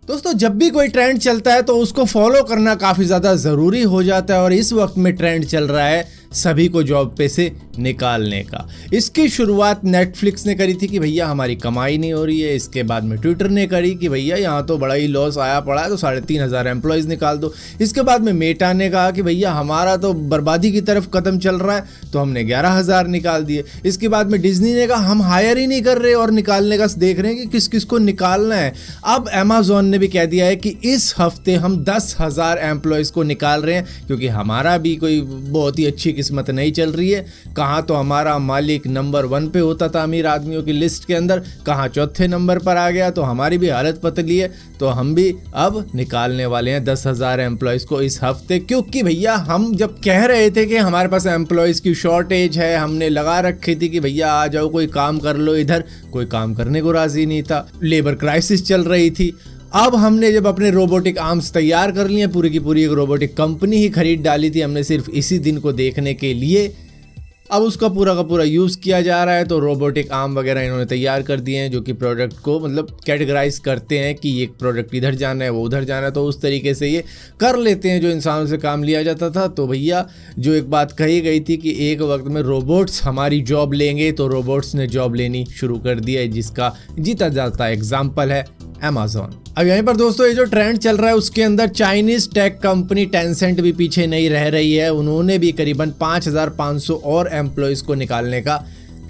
दोस्तों जब भी कोई ट्रेंड चलता है तो उसको फॉलो करना काफ़ी ज़्यादा ज़रूरी हो जाता है और इस वक्त में ट्रेंड चल रहा है सभी को जॉब पे से निकालने का। इसकी शुरुआत नेटफ्लिक्स ने करी थी कि भैया हमारी कमाई नहीं हो रही है। इसके बाद में ट्विटर ने करी कि भैया यहाँ तो बड़ा ही लॉस आया पड़ा है तो 3,500 एम्प्लॉयज़ निकाल दो। इसके बाद में मेटा ने कहा कि भैया हमारा तो बर्बादी की तरफ कदम चल रहा है तो हमने 11,000 निकाल दिए। इसके बाद में डिज्नी ने कहा हम हायर ही नहीं कर रहे और निकालने का देख रहे हैं कि किस किस को निकालना है। अब अमेजोन ने भी कह दिया है कि इस हफ्ते हम 10,000 एम्प्लॉयज़ को निकाल रहे हैं क्योंकि हमारा भी कोई बहुत ही अच्छी किस्मत नहीं चल रही है। कहाँ तो हमारा मालिक नंबर 1 पे होता था अमीर आदमियों की लिस्ट के अंदर, कहाँ चौथे नंबर पर आ गया, तो हमारी भी हालत पतली है। तो हम भी अब निकालने वाले हैं 10,000 एम्प्लॉयज़ को इस हफ्ते, क्योंकि भैया हम जब कह रहे थे कि हमारे पास एम्प्लॉयज़ की शॉर्टेज है, हमने लगा रखी थी कि भैया आ जाओ कोई काम कर लो, इधर कोई काम करने को राजी नहीं था, लेबर क्राइसिस चल रही थी। अब हमने जब अपने रोबोटिक आर्म्स तैयार कर लिए, पूरी की पूरी एक रोबोटिक कंपनी ही खरीद डाली थी हमने सिर्फ इसी दिन को देखने के लिए। अब उसका पूरा का पूरा यूज़ किया जा रहा है। तो रोबोटिक आर्म वगैरह इन्होंने तैयार कर दिए हैं जो कि प्रोडक्ट को मतलब कैटेगराइज करते हैं कि ये प्रोडक्ट इधर जाना है वो उधर जाना है, तो उस तरीके से ये कर लेते हैं जो इंसानों से काम लिया जाता था। तो भैया जो एक बात कही गई थी कि एक वक्त में रोबोट्स हमारी जॉब लेंगे, तो रोबोट्स ने जॉब लेनी शुरू कर दिया है, जिसका जीता जाता एग्जाम्पल है अमेजोन। अब यहीं पर दोस्तों ये जो ट्रेंड चल रहा है उसके अंदर चाइनीज टेक कंपनी टेंसेंट भी पीछे नहीं रह रही है। उन्होंने भी करीबन 5,500 और एम्प्लॉयज़ को निकालने का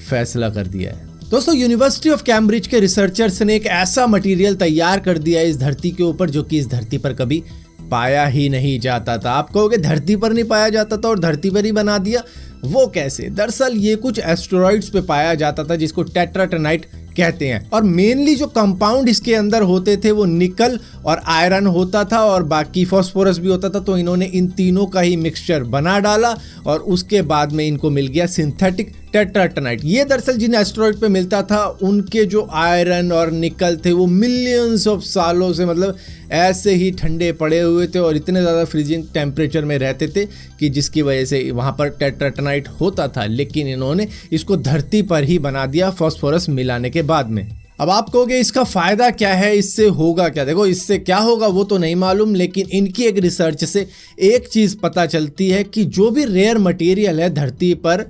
फैसला कर दिया है। दोस्तों यूनिवर्सिटी ऑफ कैम्ब्रिज के रिसर्चर्स ने एक ऐसा मटेरियल तैयार कर दिया है इस धरती के ऊपर जो कि इस धरती पर कभी पाया ही नहीं जाता था। आप कहोगे धरती पर नहीं पाया जाता था और धरती पर ही बना दिया, वो कैसे? दरअसल ये कुछ एस्टेरॉइड्स पे पाया जाता था जिसको टेट्राटोनाइट कहते हैं, और मेनली जो कंपाउंड इसके अंदर होते थे वो निकल और आयरन होता था और बाकी फास्फोरस भी होता था। तो इन्होंने इन तीनों का ही मिक्सचर बना डाला और उसके बाद में इनको मिल गया सिंथेटिक टेट्राटोनाइट। ये दरअसल जिन एस्टेरॉइड पे मिलता था उनके जो आयरन और निकल थे वो मिलियंस ऑफ सालों से मतलब ऐसे ही ठंडे पड़े हुए थे और इतने ज़्यादा फ्रीजिंग टेम्परेचर में रहते थे कि जिसकी वजह से वहाँ पर टेट्राटोनाइट होता था। लेकिन इन्होंने इसको धरती पर ही बना दिया फास्फोरस मिलाने के बाद में। अब आप कहोगे इसका फ़ायदा क्या है, इससे होगा क्या? देखो इससे क्या होगा वो तो नहीं मालूम, लेकिन इनकी एक रिसर्च से एक चीज़ पता चलती है कि जो भी रेयर मटेरियल है धरती पर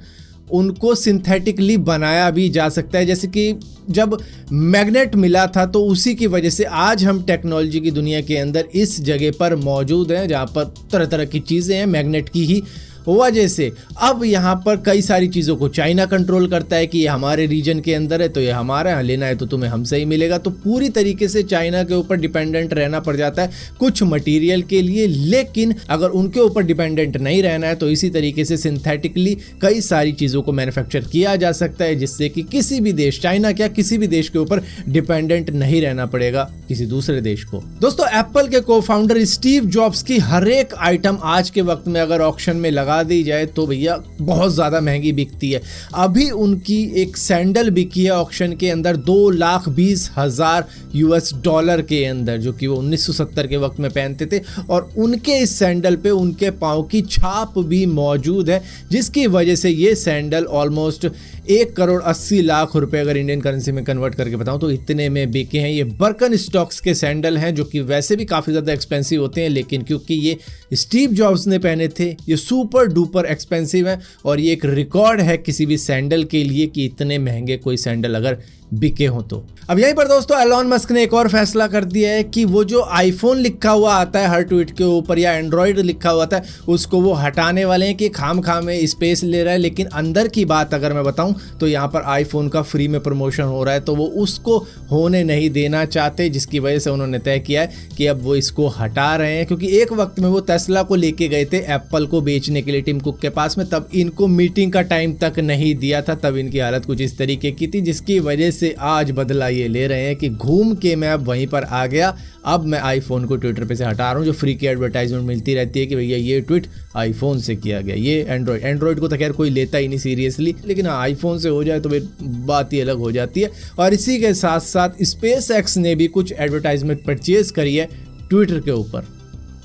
उनको सिंथेटिकली बनाया भी जा सकता है। जैसे कि जब मैग्नेट मिला था तो उसी की वजह से आज हम टेक्नोलॉजी की दुनिया के अंदर इस जगह पर मौजूद हैं जहाँ पर तरह तरह की चीज़ें हैं मैग्नेट की ही वजह से। अब यहाँ पर कई सारी चीज़ों को चाइना कंट्रोल करता है कि ये हमारे रीजन के अंदर है तो ये हमारा है, लेना है तो तुम्हें हमसे ही मिलेगा। तो पूरी तरीके से चाइना के ऊपर डिपेंडेंट रहना पड़ जाता है कुछ मटेरियल के लिए। लेकिन अगर उनके ऊपर डिपेंडेंट नहीं रहना है तो इसी तरीके से सिंथेटिकली कई सारी चीज़ों को मैन्युफैक्चर किया जा सकता है जिससे कि किसी भी देश, चाइना क्या किसी भी देश के ऊपर डिपेंडेंट नहीं रहना पड़ेगा किसी दूसरे देश को। दोस्तों एप्पल के को फाउंडर स्टीव जॉब्स की हर एक आइटम आज के वक्त में अगर ऑक्शन में लगा दी जाए तो भैया बहुत ज़्यादा महंगी बिकती है। अभी उनकी एक सैंडल बिकी है ऑक्शन के अंदर $2,20,000 के अंदर, जो कि वो 1970 के वक्त में पहनते थे। और उनके इस सैंडल पे उनके पाँव की छाप भी मौजूद है जिसकी वजह से ये सैंडल ऑलमोस्ट 1,80,00,000 रुपए अगर इंडियन करेंसी में कन्वर्ट करके बताऊं तो इतने में बिके हैं। ये बर्कन स्टॉक्स के सैंडल हैं जो कि वैसे भी काफ़ी ज़्यादा एक्सपेंसिव होते हैं, लेकिन क्योंकि ये स्टीव जॉब्स ने पहने थे ये सुपर डुपर एक्सपेंसिव है और ये एक रिकॉर्ड है किसी भी सैंडल के लिए कि इतने महंगे कोई सैंडल अगर बिके हो तो। अब यहीं पर दोस्तों एलॉन मस्क ने एक और फैसला कर दिया है कि वो जो आईफोन लिखा हुआ आता है हर ट्वीट के ऊपर या एंड्रॉयड लिखा हुआ आता है उसको वो हटाने वाले हैं कि खाम में स्पेस ले रहा है। लेकिन अंदर की बात अगर मैं बताऊं तो यहाँ पर आईफोन का फ्री में प्रमोशन हो रहा है तो वो उसको होने नहीं देना चाहते, जिसकी वजह से उन्होंने तय किया है कि अब वो इसको हटा रहे हैं। क्योंकि एक वक्त में वो टेस्ला को लेके गए थे एप्पल को बेचने के लिए टिम कुक के पास में, तब इनको मीटिंग का टाइम तक नहीं दिया था, तब इनकी हालत कुछ इस तरीके की थी, जिसकी वजह से आज बदला ये ले रहे हैं कि घूम के मैं अब वहीं पर आ गया, अब मैं आईफोन को ट्विटर पे से हटा रहा हूँ। जो फ्री की एडवर्टाइजमेंट मिलती रहती है कि भैया ये ट्वीट आईफोन से किया गया, ये एंड्रॉयड को तो खैर कोई लेता ही नहीं सीरियसली, लेकिन हाँ आईफोन से हो जाए तो फिर बात ही अलग हो जाती है। और इसी के साथ साथ स्पेस एक्स ने भी कुछ एडवर्टाइजमेंट परचेज करी है ट्विटर के ऊपर।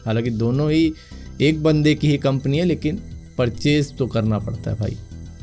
हालांकि दोनों ही एक बंदे की ही कंपनी है लेकिन परचेज तो करना पड़ता है भाई,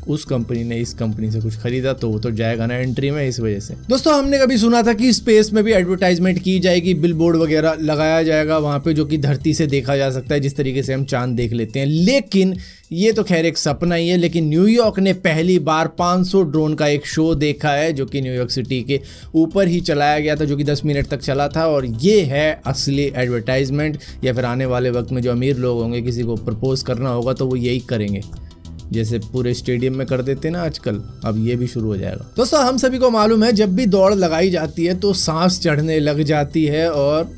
उस कंपनी ने इस कंपनी से कुछ खरीदा तो वो तो जाएगा ना एंट्री में। इस वजह से दोस्तों हमने कभी सुना था कि स्पेस में भी एडवर्टाइजमेंट की जाएगी, बिलबोर्ड वगैरह लगाया जाएगा वहां पे, जो कि धरती से देखा जा सकता है जिस तरीके से हम चांद देख लेते हैं। लेकिन ये तो खैर एक सपना ही है। लेकिन न्यूयॉर्क ने पहली बार 500 ड्रोन का एक शो देखा है जो कि न्यूयॉर्क सिटी के ऊपर ही चलाया गया था, जो कि 10 मिनट तक चला था। और ये है असली एडवर्टाइजमेंट, या फिर आने वाले वक्त में जो अमीर लोग होंगे, किसी को प्रपोज करना होगा तो वो यही करेंगे, जैसे पूरे स्टेडियम में कर देते हैं ना आजकल, अब ये भी शुरू हो जाएगा। दोस्तों हम सभी को मालूम है जब भी दौड़ लगाई जाती है तो सांस चढ़ने लग जाती है और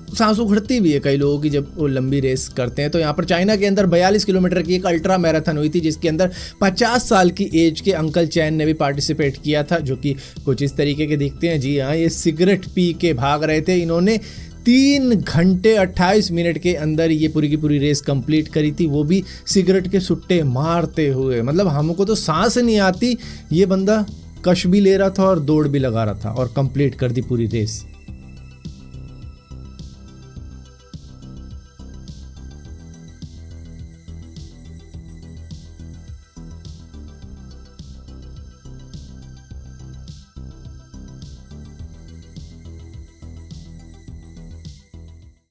सांस उखड़ती भी है कई लोगों की जब वो लंबी रेस करते हैं। तो यहाँ पर चाइना के अंदर 42 किलोमीटर की एक अल्ट्रा मैराथन हुई थी, जिसके अंदर 50 साल की एज के अंकल चैन ने भी पार्टिसिपेट किया था, जो कि कुछ इस तरीके के दिखते हैं। जी हाँ, ये सिगरेट पी के भाग रहे थे। इन्होंने 3 घंटे 28 मिनट के अंदर ये पूरी की पूरी रेस कंप्लीट करी थी, वो भी सिगरेट के सुट्टे मारते हुए। मतलब हमको तो सांस नहीं आती, ये बंदा कश भी ले रहा था और दौड़ भी लगा रहा था और कंप्लीट कर दी पूरी रेस।